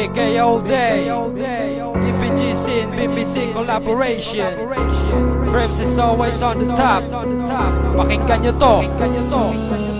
BK all day, DPG scene, BBC collaboration. Frames is always on the top. Pakinggan nyo to.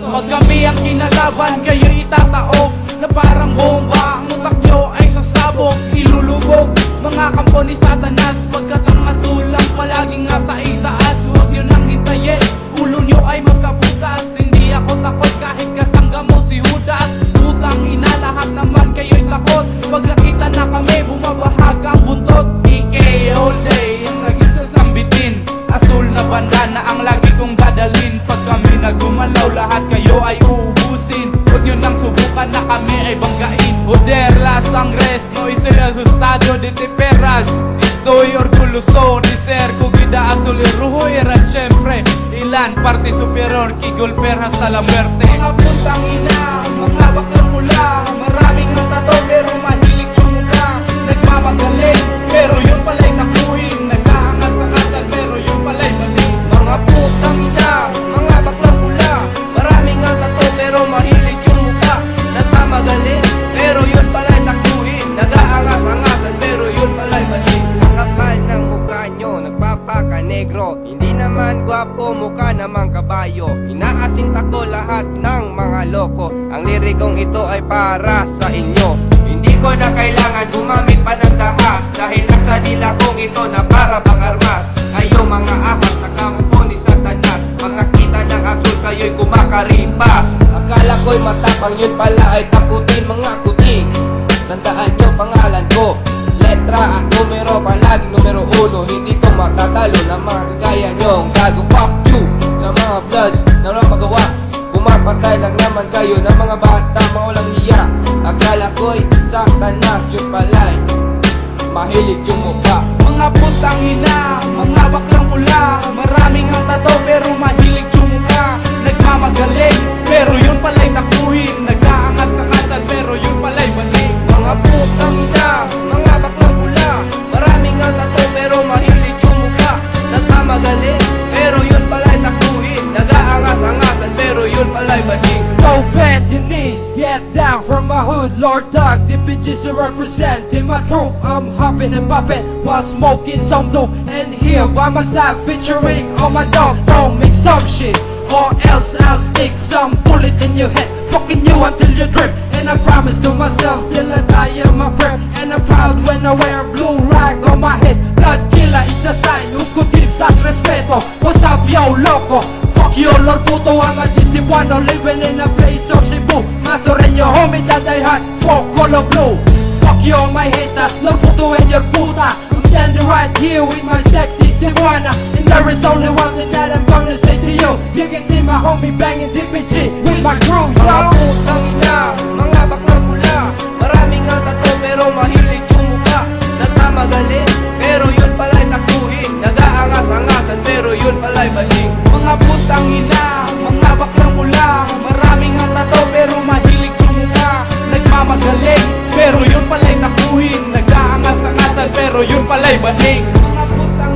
Pag kami ang kinalaban, kayo itataob na parang bomba, ang utak nyo ay sasabog, ilulubog. Mga kampo ni Satanas, pagkat ang masulang palaging nasa itaas. Huwag nyo nang hintayin, ulo nyo ay magkabutas. Hindi ako takot kahit kasangga mo si Judas. Putang ina, lahat naman kayo'y takot. Pag nakita na kami, bumabahag ang buntot. BK all day, ang naging sasambitin. Asul na banda na ang lagi kong dadalin. Pag kami nagumalaw, lahat kayo ay uubusin. Huwag nyo nang subukan na kami ay banggain. Joder, la sangres, no hice el asustado de te perras. Estoy orgulloso de ser cogida azul y rojo. Eran siempre ilan parte superior que golpear hasta la muerte. Mga puntang ina, mga baklang mula. Maraming ang tato pero mahilig sumuka. Nagmamagaling pero yun pala'y takuin. Nag-aangas-angasan pero yun pala'y mali. Mga putang ina, mga baklang mula. Maraming ang tato pero mahilig sumuka. Nagmamagaling pero yun pala'y takuin. Nag-aangas-angasan pero yun pala'y mali. Ang kapal ng mukha nyo, nagpapaka-negro. Hindi naman gwapo, mukha namang kabayo. Inaasinta ko lahat ng mga loko. Ang lirikong ito ay para sa inyo. Hindi ko na kailangan gumamit pa ng dahas, dahil nasa dila kong ito na para bang armas. Kayo mga ahas na kampo ni Satanas, pag nakita ng asul kayo'y kumakaripas. Akala ko'y matapang, yun pala ay takutin mga kuting. Tandaan nyo pangalan ko, letra at numero, palaging numero 1. Hindi ko matatalo na mga kagaya nyong gago. Fuck you sa mga bloods na walang magawa. Pumapatay lang naman kayo ng mga bata maulang hiya. Akala ko'y Satanas, yun pala'y mahilig yung mukha. Mga puntang ina, mga baklang pula. Maraming ang tato pero mahilig sumuka. Nagmamagaling pero yun pala'y takuhin. Nag-aangas-angasan pero yun pala'y mali. Mga putang ina, mga baklang pula. Maraming ang tato pero mahilig sumuka. Nagmamagaling pero yun pala'y takuhin. Nag-aangas-angasan pero yun pala'y mali. Go bend your knees, get down from my hood, Lord Dog, the bitches to represent. In my troop, I'm hopping and popping while smoking some dope. And here by my side, featuring all my dogs. Don't make some shit, or else I'll stick some bullet in your head, fucking you until you drip. And I promise to myself till I die in my grip. And I'm proud when I wear blue rag on my head. Blood killer is the sign, usas respeto. What's up yo loco? Fuck you Lord puto, I'm a GC Buano, living in a place of Cebu. Masoreño homie that I had, fuck color blue. Fuck you all my haters, Lord puto and your puta. I'm standing right here with my sexy Cebuana. And there is only one thing that I'm gonna say to you. You can see my homie banging DPG with my crew, yo. Mga putang ina, mga baklang pula. Maraming ang tato pero mahilig sumuka. Nagmamagaling pero yun pala'y takuhin. Nag-aangas-angasan pero yun pala'y mali. Mga putang ina, mga baklang mula. Maraming ang tato pero mahilig sumuka. Nagmamagaling pero yun pala'y takuhin. Nag-aangas-angasan pero yun pala'y mali. Mga putang